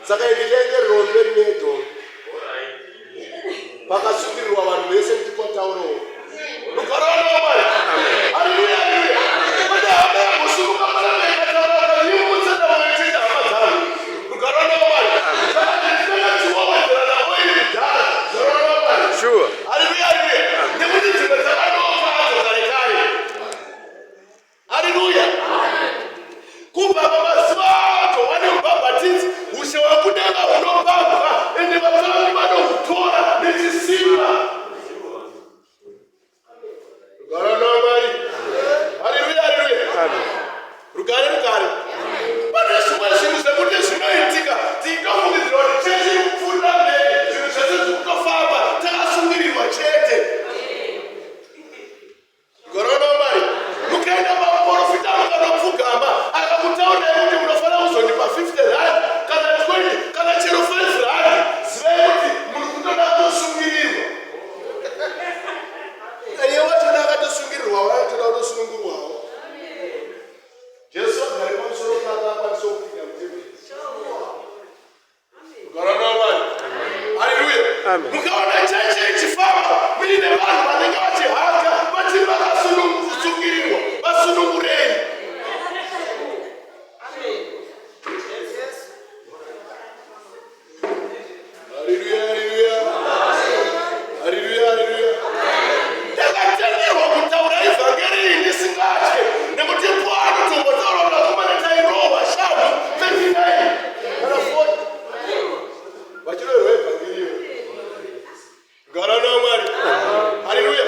saka ndichaende rombe rinedzo pakasungirirwa vanhu vese kuti kwataurawo rugare wanaomari. Haleluya, haleluya. Kuti hama yakusuruka panama ikataura kuti imutsenda vanotenda hama dzavo. Rugare wanaomari. Saka ndinenge tiwawedzera navo iri kudhara. Rugare wanaomari. Sure. Haleluya, haleluya. Nekuti dzimwe dzakanoka hadzo kare kare. Haleluya. Kubva pamazuva acho wane mubhabhatidzi ushe hwekudenga hunobhabwa ende vafambi vanohutora nechisimba. Rugare wanaomari. Haleluya, haleluya. Rugare, rugare. Pane zvimwe zvinhu zvekuti zvinoitika tinofungidzira kuti chechi kupfuura mberi zvinhu zvese zvikutofamba takasungirirwa chete. Rugare wanaomari. Mukaenda pamuprofita mukanopfugama akakutaurai kuti munofanira kuzondipa 50 rand kana 20 kana chero 5 rand, zivai kuti muri kutoda kutosungirirwa. Iye watoda akatosungirirwawo anotoda kutosunungurwawo. Jesu agare pamusoro pake akwanisa kupinda mutemberi. Rugare wanaomari. Haleluya. Mukaona chechi ichifamba muine vanhu vanenge vachihaka vachiri vakasungirirwa, vasunungurei. Haleluya, haleluya. Haleluya, haleluya. Ndakatenderwa kutaura ivhangeri ndisingatye nekuti pano tombotaura vakomana tairohwa shamhu 39 kana 40 vachirohwa ivhangeriyo. Rugare wanaomari. Haleluya.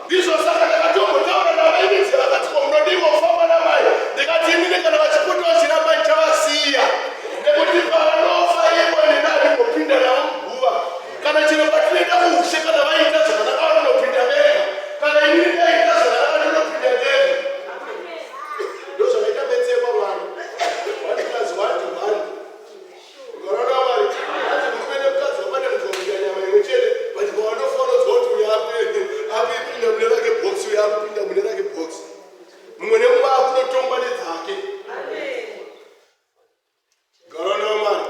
Ndizvo saka ndakatombotaura navaimidzi vakati ko munodiwa kufamba namai, ndikati inini kana vachipotawo chiramba ndichavasiya nekuti pavanofa ivo nenani ngopinda navo muguva kana chero patinoenda kuushe kana vaita zvakanaka vanonopinda vega kana inini ndaita zvakanaka ndinopinda ndega. Ndozvakaita betsekwa mwari wadikazi wati mwari. Rugare wanaomari. Ati murume nemukadzi vapane muzomuita nyama imwe chete but pavanofanonzwa kuti uyo akupinda mune rake bhokisi uyo akupinda mune rake bhokisi mumwe nemumwe akunotongwa nedzake. Rugare wanaomari.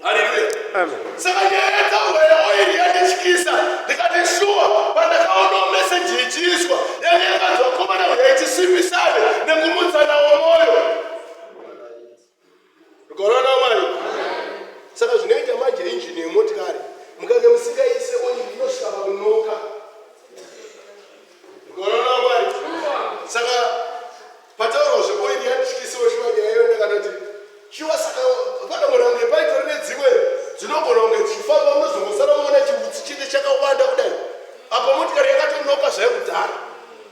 Haleluya. Saka nyaya yataurwa yeoiri yandityisa ndikati shuwa pandakaonawo meseji ichiiswa yange yakanzwa komana uyo ichisimbisane nekumudzana womwoyo. Rugare wanaomari. Saka zvinoita manje injini yemotikari mukange musingaise oiri inosvika pakunoka. Rugare wanaomari. Saka pataurwa zveoiri yandityisiwo shuwa nyaya iyoyo ndakatoti shuwa saka panogona kunge paitori nedzimwe dzinogona kunge dzichifamba munozombosara muona chihutsi chine chakawanda kudai apo motikari yakatonoka zvayo kudhara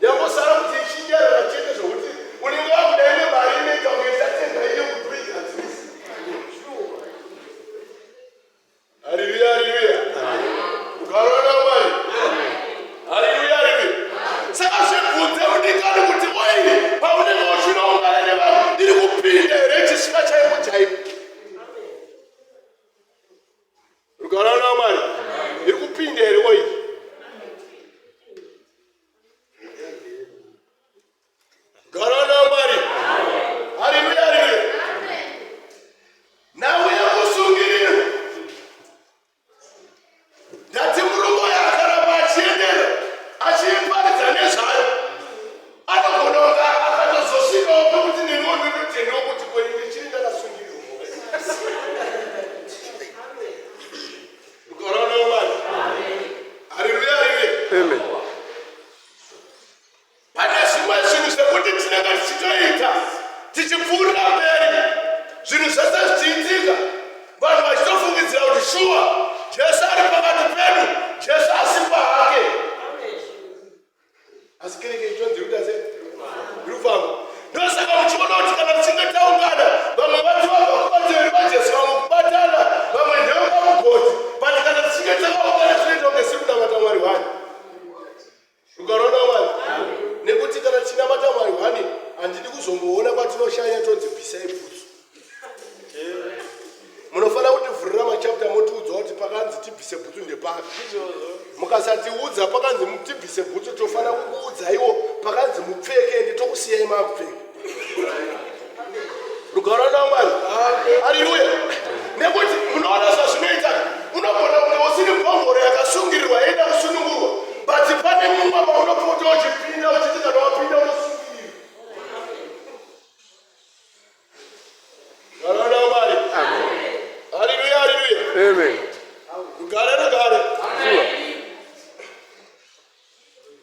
yangosara kuti ichinyarara chete zvokuti unenge wakudai nemari inoita kunge ichatenga iyo kudurigadzirisa. Haleluya, haleluya. Rugare wanaomari. Haleluya, haleluya. Saka zvibvunze udikani kuti oiri paunenge uchinoungana nevanhu iri kupinda here chisvika chaipo chaipo. Rugare wanaomari. Iri kupinda here oiri. Rugare wanaomari. Haleluya, haleluya. Nawe yakusungirirwa ndati murume uyo akaramba achiendera achiparidza nezvayo anogona kunge akatozosvikawo pekuti neniwo ndinotendawo kuti kwei ndichiri ndakasungirirwa. Rugare wanaomari. Haleluya, haleluya. Pane zvimwe zvinhu zvekuti tinenge tichitoita tichipfuurira mberi zvinhu zvese zvichiitika vanhu vachitofungidzira kuti shuwa Jesu ari pakati pedu, Jesu asimba hake. Asi kereke ichonzi kudase ndikufamba. Ndosaka muchiona kuti kana tichinge taungana vamwe vachivabva kuvateveri vaJesu vamwe kubatana vamwe ndeve pamugodhi but kana tichinge takaungana tinoita kunge siri kunamata Mwari wani. Rugare wanaomari. Nekuti kana tichinamata Mwari wani handidi kuzomboona kwatinoshanya tonzi bvisai bhutsu. Munofanira kutivhurira machapta motiudza kuti pakanzi tibvise bhutsu ndepari. Mukasatiudza pakanzi tibvise bhutsu tofanira kukuudzaiwo pakanzi mupfeke ende tokusiyai makupfeka. Rugare wanaomari. Haleluya. nekuti munoona zvazvinoita unogona kunge usiri mbongoro yakasungirirwa yenda kusunungurwa but pane mumwe maunopota uchipinda uchiti kana wapinda unosungirirwa. Vanaona Mwari. Haleluya, haleluya. Amen. Rugare.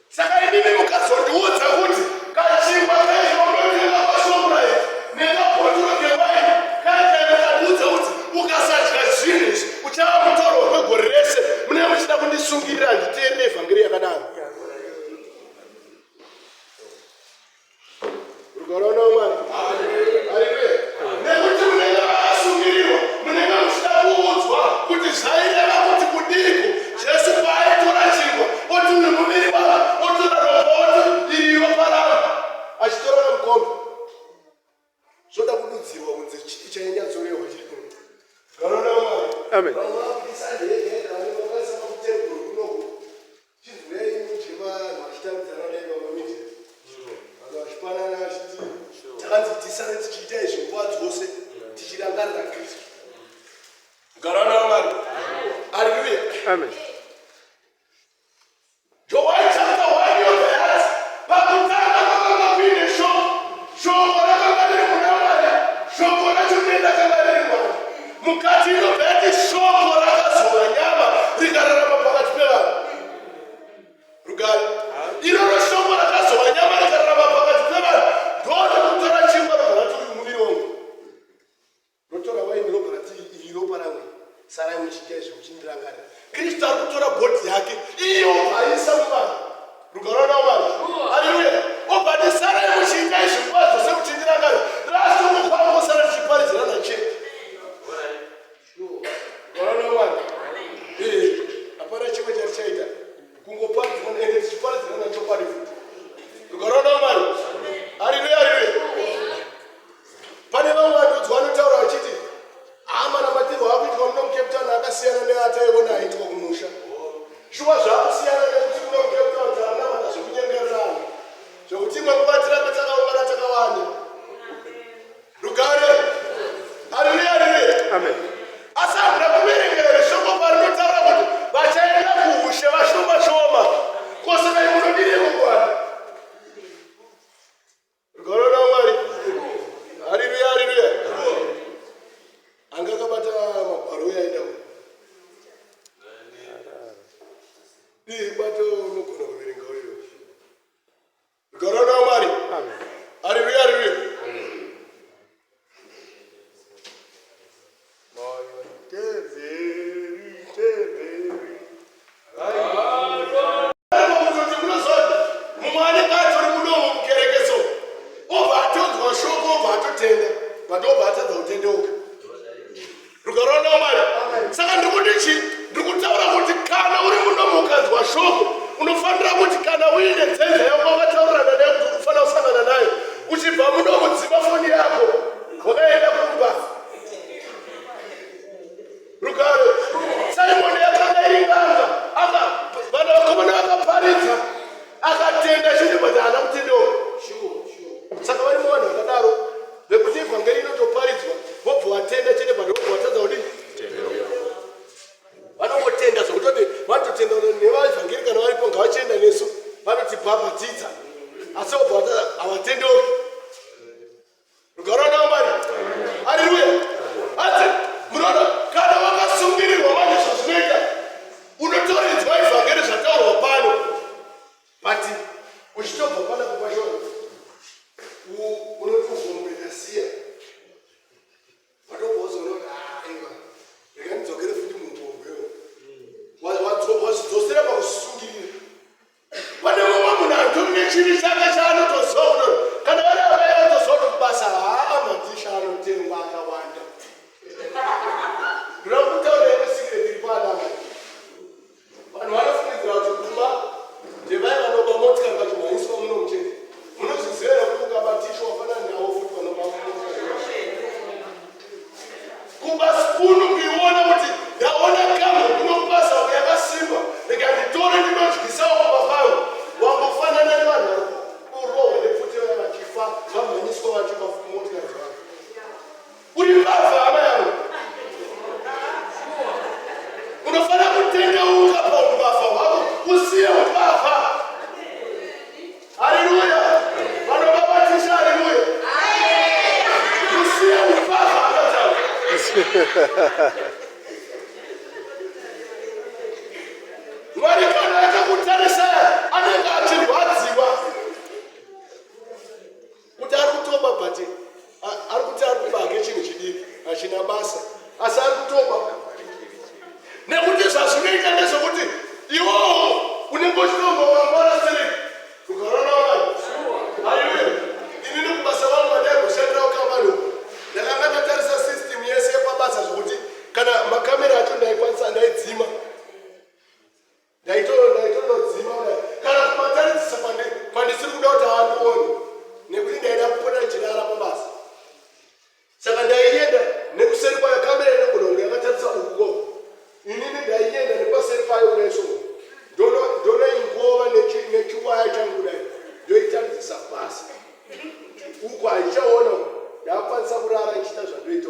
Saka inini mukazondiudza kuti kachingwa kaizvo unotenga paShoprite nekabhotoro kewaini kaitaino kandiudza kuti ukasadya zvinhu izvi uchava mutoro wegore rese munenge muchida kundisungirira nditeerere evhangeri yakadaro. Rugare naMwari. Haleluya. Nekuti munenge makasungirirwa munenge muchida kuudzwa kuti zvaireva kuti kudiko Jesu paaitora chingwa oti nemuviri wake otora ropa oti iri ropa rangu achitora namukombe zvoda kududzirwa kunze chainyatsorehwa chiri. Rugare naMwari. Amen. takanzi tichiita izvi nguva dzose tichirangarira Kristu. Rugare naMwari. Haleluya. Amen. Joel chapter 1 yobveati pakutanga kwakanga kuine shoko rakanga riri muna Mwari, shoko racho rakanga riri Mwari. Mukati inobveati shoko rakazova nyama rikararama pakati pevanhu. Rugare. Iroro shoko rakazova nyama rikararama pakati pevanhu ndonokutora chingwa robva rati uyu muviri wangu, rotora waini robva rati iri ropa rangu, sarai muchiita izvi muchindirangarira. Kristu ari kutora bhodhi yake iyo aisa muvanhu. Rugare naMwari. Haleluya. Obva ati sarai muchiita izvi nguva dzose muchindirangarira. Rasi mukangosara tichiparidzirana chete. Rugare naMwari. Hapana chimwe chatichaita kungoparidzirana ende tichiparidzirana chokwadi futi. Rugare naMwari. Haleluya, haleluya. Pane vamwe vandodzwa vanotaura vachiti manamatiro akuitwa muno muCape Town akasiyana neataiona aitwa kumusha. Shuwa zvakusiyana nekuti muno muCape Town tamunamata zvokunyengererana zvokuti imwe nguva tirambe takaungana takawanda. Rugare. Haleluya, haleluya. Amen. Asi hamuna kuverengera shoko parinotaura kuti vachaenda kuushe vashoma shoma. Kosaka imunodire kungwana. Rugare naMwari. Haleluya, haleluya. Anga akabata magwaro uyaenda ku bato unogona kuverenga uyo. Rugare naMwari. Haleluya, haleluya. mumwe anenge atori mudomo mukerekeso obva atonzwa shoko obva atotenda but obva atadza kutendeuka. Rugare naMwari. Saka ndiri kutaura kuti kana uri munomo ukanzwa shoko unofanira kuti kana uine nzenza yako wakataurana nayo kuti unofanira kusangana nayo uchibva munomo dzima foni yako wakaenda kumba. Rugare. Simoni yakanga iri nganga vanhu vakomana vakaparidza akatenda chete but haana kutendeuka. Saka varimo vanhu vakadaro vekuti evhangeri inotoparidzwa vobva vatenda chete but vobva vatadza kudini vanongotenda zvokutoti vatotenda nevaevhangeri kana varipo ngavachienda nesu vanotibhabhatidza asi vobva vatadza havatendeuki. Rugare naMwari. Haleluya. Hanzi munoona kana vakasungirirwa vanhu zvazvinoita unotoridzwa evhangeri zvataurwa pano but uchitobva pana kupashona unoti uzombendasiya vatobvauzonoti rega ndidzokere futi mungombeyo wazvidzosera pakusungirira. Pane mumwe munhu atori nechivi chake chaanotoziva kuti kana usiye upapa. Haleluya. Wanababatisha haleluya. Usiye upapa hata. Mwari kana akakutarisa anenge achirwadziwa. Kuti ari kutoba bhati ari kuti ari kubage chinhu chidiki hachina basa asi ari kutoba nekuti zvazvinoita ndezvokuti iwowo unenge uchitomba mangwana sere ukarona vanhu haleluya. Inini kubasa vangu vandaigoshandirawo kambani uko ndakanga ndatarisa system yese yepabasa zvokuti kana makamera acho ndaikwanisa ndaidzima ndaitonodzima kana kumataridzisa pandisiri kuda kuti havandioni nekuti ndaida kupota ndichirara pabasa. Saka ndaienda nekuseri kwayo kamera inogona kunge yakatarisa uko. Inini ndaienda nepaseri payo kudaisvo ndonoingova nechiwaya changu kudai ndoitaridzisa basa uko haichaona ndakakwanisa kurara ichiita zvandoita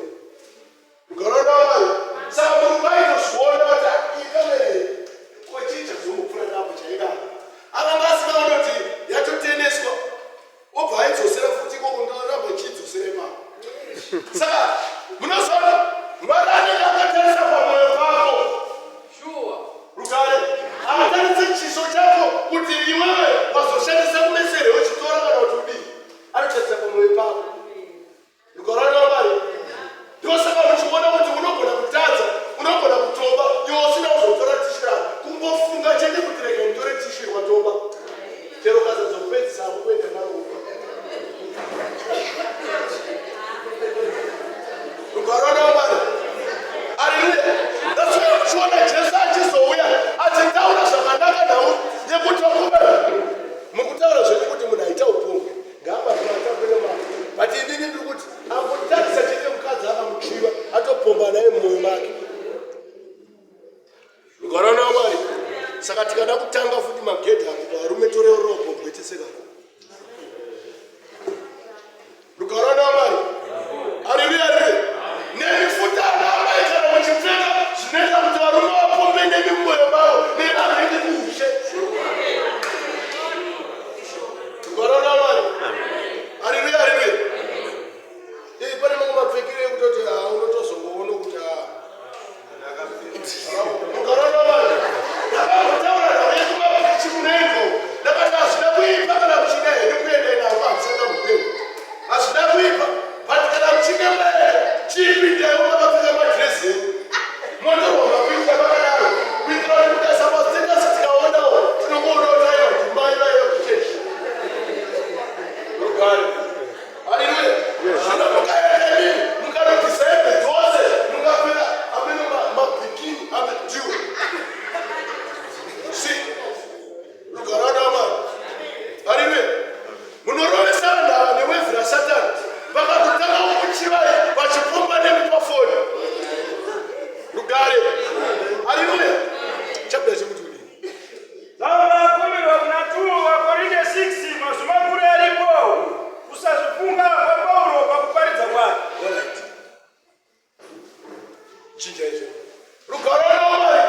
ukaona Mwari. Saka munhu vaitozviona kuti ikamera iyi kochicha zvomupfura napo chaidaro akanga asikaona kuti yatoteneswa obva aidzosera futi ikoko ndoramba ichidzosere ipapo. Saka munoziva Mwari anenge akatarisa pamwoyo pako rugare akatarise chiso chako kuti iwewe wazoshandisa kumesere wechitora kana kuti udii anotarisa pamwoyo pako rugarana Mwari. Ndosaka muchiona kuti unogona kutadza unogona kutoba iwe usina kuzotora tishira kungofunga chete kuti rega nditore tishiri watoba chero kazadzokupedzisa akukuenda naro ukarona Mwari. Haleluya. Ndaswera kuchiona Jesu achizouya achitaura zvakanaka nawe nekuti mukutaura zvenyu kuti munhu aita upombwe ngaambaatapere mari but inini ndiri kuti angotarisa chete mukadzi akamutsviva atopomba naye mumwoyo make ukarona Mwari. Saka tikada kutanga futi magedhi akupa varume toreropombwe teseka ukarona Mwari. Haleluya. Haleluya. Nemifuta anaamaikana muchipfeka zvinoita kuti varume vapombe nemi mumwoyo mavo nevavendi kuushe ukarona Mwari. Haleluya. Haleluya. Pane mamwe mapfekire ekutoti unotozongoona kuti ukarona Mwari. ndakagotaura naye kumapichi munengo ndakati hazvida kuipa kana muchida hene kuenda inavo hamusanga mupenyu hazvida kuipa but kana muchine mweya chipindaiwo makapfeka madhirezi motorwa mapinda vakadaro kuitira kuti mukasamastenasi tikaonawo tinongoonaotaiwa kuti mai vaiva kuchechi rugare. Haleluya. Zvino mukaendeni mukanodhisaibhe dzose mukapfeka amene mabhikini amediwe rugarana Mwari. Haleluya. Munorovesa vanhu ava nevezi rasatani vakatotanga kuchivai vachipomba nemi pafoni rugare. Haleluya. Chapter chekuti kudini Zama 12 Wakorinte 6 mazumakuru aripo usazvifunga kwaPaulo pakuparidza kwake. chinja izvo rugarana Mwari.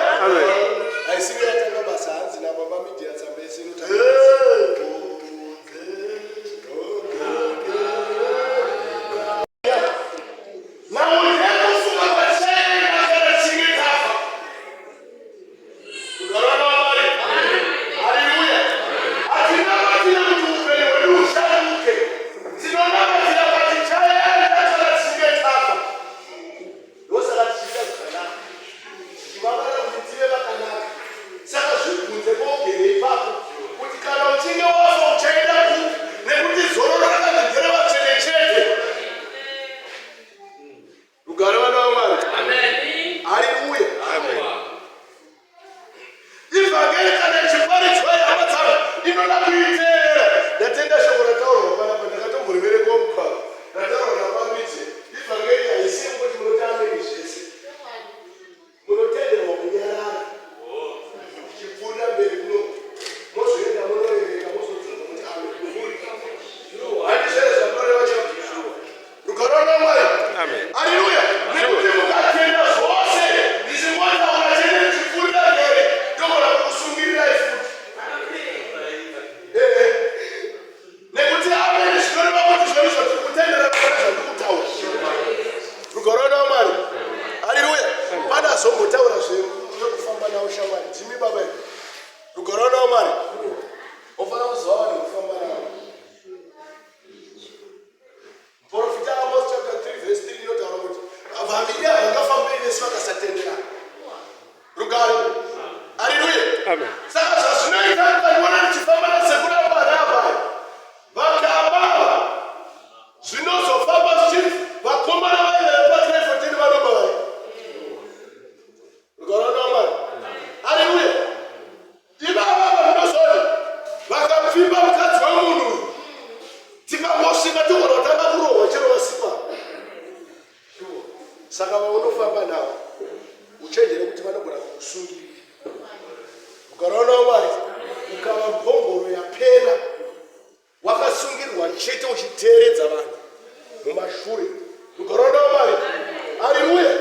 tombotaura zvekufamba nawo shamwari dzimi baba rugaro nawo mari ofana kuziva vanhu kufamba nawo. Profita Amos chapter 3 verse 3 inotaura kuti vaviri havangafambiri nesu vakasatenderana. Rugare. Haleluya. Amen. Saka zvazvinoita ukaniona ndichifamba nasekuru Baraba vakamba zvinozofamba zvichiti vakomana vaivere paKreifotini vanobaya. Rugare nawo mari. Haleluya. Ivava vanozoti vakapfimba mukadzi wemunhu tikangosvika togona kutanga kurohwa chero vasipa. Saka vaunofamba navo uchenjere kuti vanogona kukusungira. Rugare nawo mari. Ukava mbongoro yapera wakasungirwa chete uchiteeredza vanhu mumashure. Rugare nawo mari. Haleluya.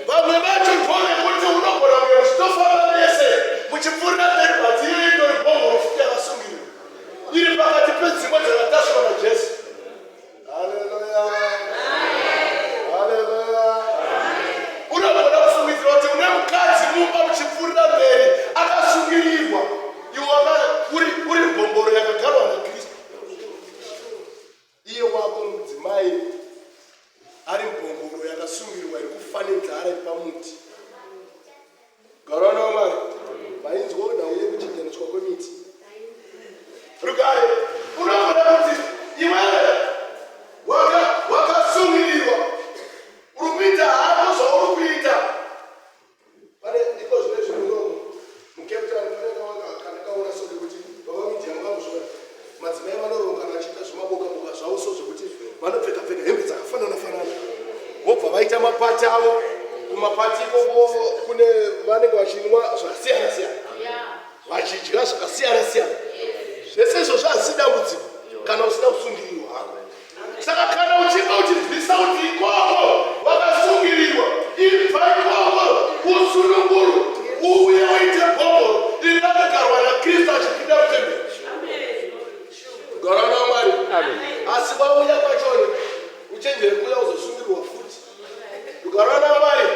Vamwe vacho ndovekuti unogona kuya uchitofamba vese muchipfuurira mberi bhati iyo indori mbongoro futi yakasungirwa iri pakati pedzimwe dzakatasvwa naJesu. Haleluya. Haleluya. Unogona kufungidzira kuti une mukadzi mumba muchipfuurira mberi akasungirirwa iwe uri mbongoro yakagarwa naKristu. Iye wako mudzimai ari mbongoro yakasungirirwa iri kufa nenzara iri pamuti. Rugare nawo mari. Mainzwa kuti nauye kuchengetedzwa kwemiti. Rugare. Unogona kuti iwewe wakasungirirwa uri kuita hako zvauri kuita. Pane iko zvine zvimunomo muCape Town kandakaona soke kuti baba miti yangu vamuzvona madzimai vanorongana vachiita zvimaboka-boka zvavo so zvekuti vanopfeka hembe dzakafanana-fanana vobva vaita mapati avo. Kumapati ikoko kune vanenge vachinwa zvakasiyana-siyana vachidya zvakasiyana-siyana. Zvese izvozvo hazisi dambudziko kana usina kusungirirwa hako. Saka kana uchinge uchinzwisa kuti ikoko wakasungirirwa ibva ikoko usununguru uye uite mbongoro iri rakagarwa naKristu achipinda mutemberi. Rugare nawo mari. Asi wauya kwachoni uchenjere kuya uzosungirwa futi. Rugare nawo mari.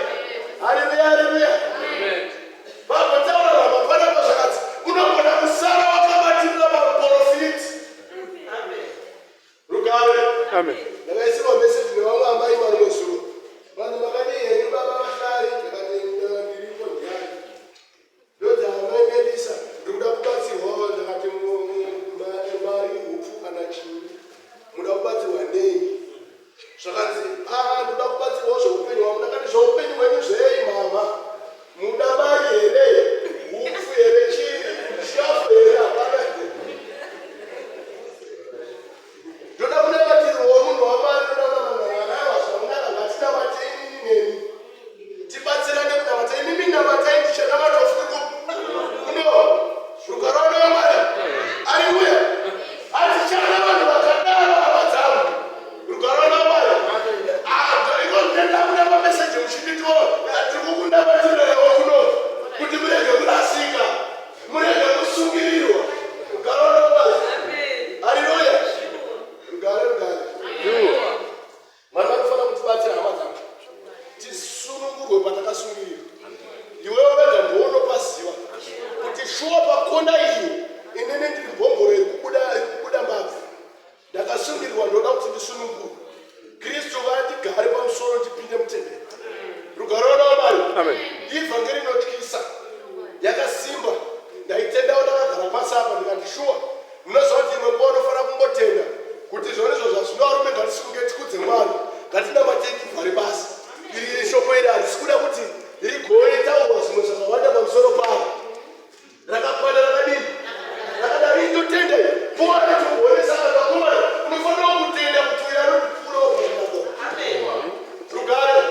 Haleluya. Haleluya. Vagotaura ramapana pazvakati unogona kusara wakabatirira maprofiti. Rugare. Ndakaisirwa meseji nevamwe amai marimwe zuva vanhu makadii henyu baba vahlari ndikati ndiripo ndiyani ndoti amai Melisa ndikuda kubatsirwawo ndakati mari hupfu kana chii muda kubatsirwa nei. Zvakanzi ndoda kubatsirwawo zveupenyu hwangu. Ndakati zveupenyu hwenyu zvei mama muda mari here hupfu here chii shafu here hapana. Ndoda kunamatirwawo munhu wamari ndodakunamanaana zvamunaka ngatinamatei nini neni tibatsirane kunamatai mimi namatai ndichanamatofuku uno. Rugare nawo mari. Haleluya. Hatichana vanhu vakadaro hama dzangu. Rugare nawo mari. Iko ndenda kunama meseji muchinditiwo tiri kukunamatirirawo kuno kuti murege kurasika murege kusungirirwa. Rugare nawo mari. Haleluya. Rugare. Vanhu vanofana kutibatsira hama dzangu tisunungurwe patakasungirirwa. Iwewe wega ndounopaziva kuti shuwa pakona iyo inene ndiri mbongoro iri kubuda mbabvu ndakasungirirwa ndoda kuti ndisunungurwe. Kristu vatigare pamusoro tipinde mutemberi. Rugare nawo mari. Ivhangeri inotyisa yakasimba ndaitendawo ndakagara pasi apa ndikati shuwa munoziva kuti imwe nguva unofana kungotenda kuti zvonizvo zvazvino varume ngatisunge tikudze Mwari ngatinamateyi tibvare basi. Iri shoko iri harisi kuda kuti rigoitaurwa zvimwe zvakawanda pamusoro pavo. Rakakwana rakadini rakadaro indotenda kuwana tokuonesa akakomana unofanira kutenda kuti uyo anotipfuura ukaaa. Rugare.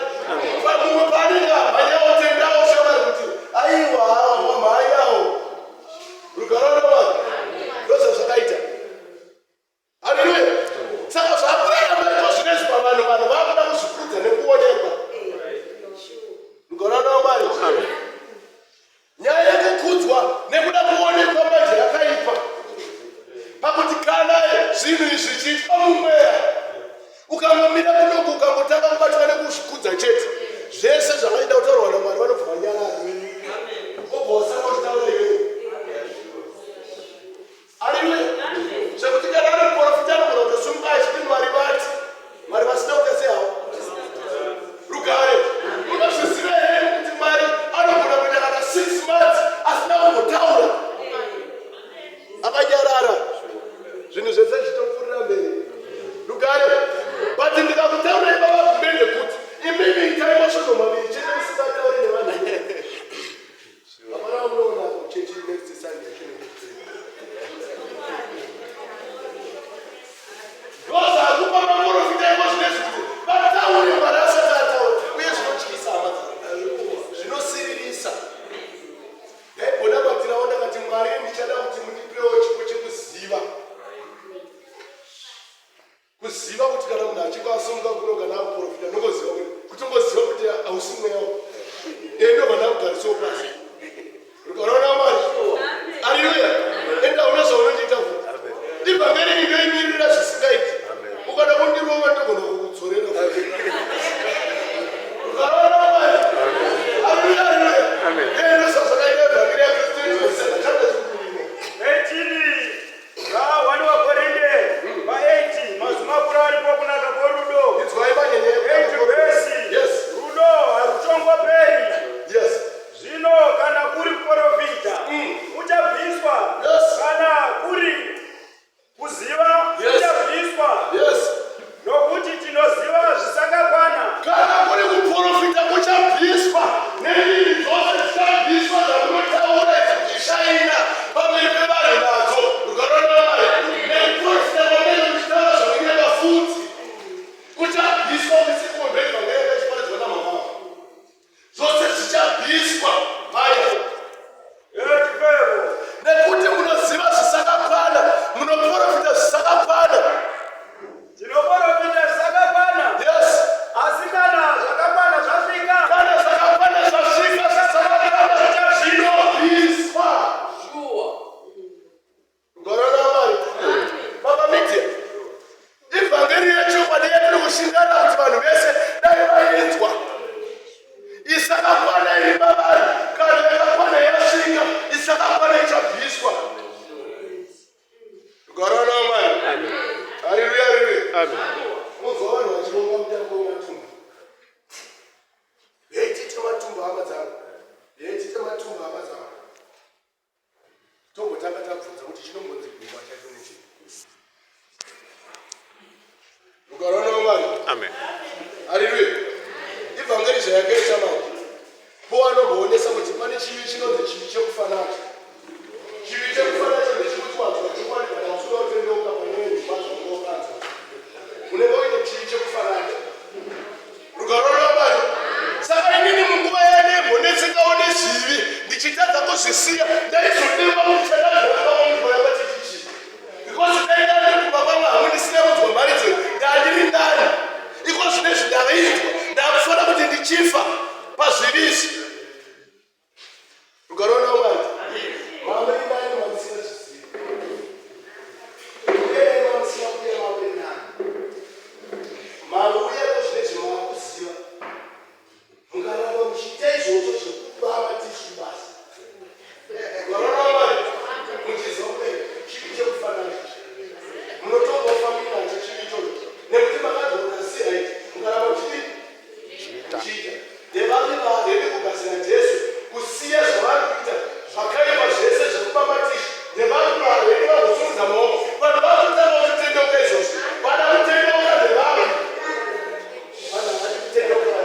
Pamumwe paanenge amhanyawo tendawo shamari kuti aiwa wamhanyawo. Rugare nawo mari. Ndozvazvakaita. Haleluya. Saka zvakurarama zvinezvi pavanhu vakuda kuzvikudza nekuonekwa. Rugare nawo mari. magariso pasi. Ukaona mari. Haleluya. Enda unozoona chitafu. Ndibangere ndoimirira zvisingaiti. Ukada kundirova ndogona kukudzorera. Ukaona mari. Haleluya. Amen. Enda sasakaita bangere ya Kristu ndosema chapter 18. Wani wa Korinde va 80 mazumakuru alipo kunaka kwerudo. It's why banyene 8 verse. Yes. Rudo haruchongwa peri. Yes. Zvino kana kuri profita uchabviswa. Yes. Kana kuri kuziva uchabviswa. Yes. Nokuti tinoziva zvisakakwana. Kana kuri kuprofita kuchabviswa nezvinhu zvose zvichabviswa zvamunotaura zvichishayina pamberi pevanhu nadzo. Ukaona mari nekuprofita kwamene muchitaura zvakunyeva futi kuchabviswa kwesikomveka ngeke chiparidzwa namamama zvose zvichabviswa maya nekuti munoziva zvisakakwana, munoprofita zvisakakwana. Tinoprofita zvisakakwana. Yes. Asi kana zvakakwana zvasvika. Kana zvakakwana zvasvika zvisakakwana zvinobviswa. Ukaona mari baba media ivhangeri yechokwadi yatiri kushingana kuti vanhu vese dai vainzwa isakakwana iri mavari kana yakakwana yasvika isakakwana ichabviswa. Ukaona mari. Haleluya. Amen. Muzwa vanhu vachironga mutambo wematumba. Yeitite matumba hama dzangu. Tombotanga tabvunza kuti chinombonzi guma chacho nechii. Ukaona mari. Amen. Haleluya. Ivhangeri zvayakaita manje. Povanomboonesa kuti pane chivi chinonzi chivi chekufanana. Chivi chekufanana ndechekuti vanhu vachokwadi kana usuda kutendeuka panyaya dzimbadzo kunokanza. Unenge uine chivi chekufanana. Ukaona mari. Saka inini munguva yanembonetsekaone zvivi ndichitadza kuzvisiya ndaizodeva muchana zvakavamunhu yakati chichi. Because daidande kubaba mwangu ndisina kunzwa mari dze ndandiri ndani. Iko zvinezvi ndavainzwa ndakufanira kuti ndichifa pazvivisi. Ukaona mari. Mama indani mamusina zvizivi. Uye mamusina kuya mawe nani. Mauya kuzvinezvi makuziva. Mungaramba muchiita izvozvo zvekubava tishu basi. Ukaona mari. Muchizope chivi chekufanana. Munotombofambira nacho chivi ichocho. Nekuti makadzoka sei haiti. Mungaramba muchiita. Ndevave vareve kugadzira Jesu kusiya zvavari kuita zvakaipa zvese zvekubabatisha. Ndevave vareve vagosunudza maoko. Vanhu vakutanga kutendeuka izvozvo. Vada kutendeuka ndevave. Vanhu havadi kutendeuka.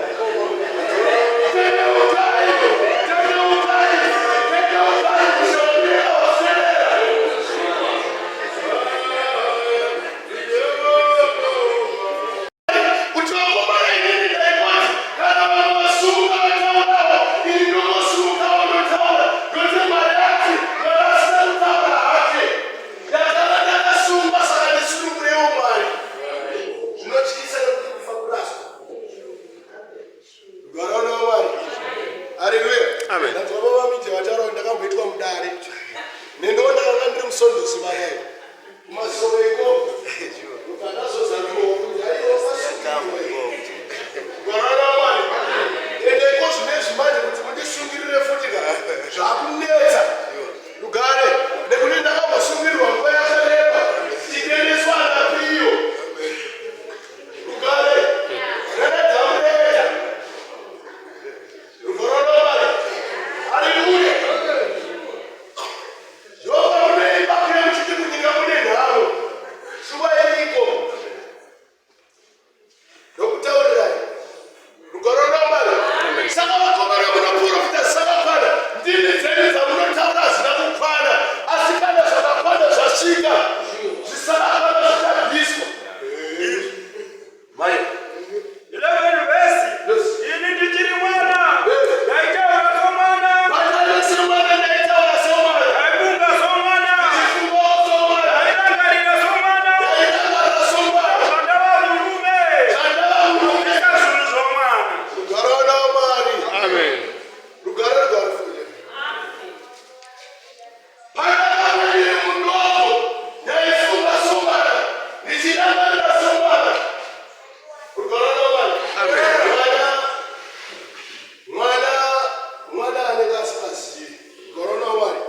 anenge asingazivi. Korona wari.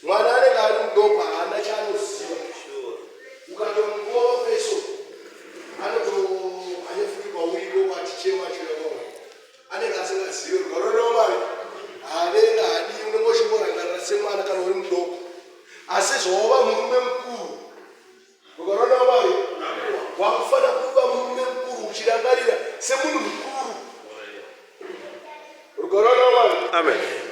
Mwana anenge ari mudoko haana chaanoziva. Ukatomungova peso anotomhanya futi kwauri doko achichema chirema. Anenge asingazivi. Korona wari. Haanenge hadi unongoshingorangarira semwana kana uri mudoko. Asi zvova murume mukuru. Korona wari. Wakufana kuva murume mukuru uchirangarira semunhu mukuru. Korona wari. Amen.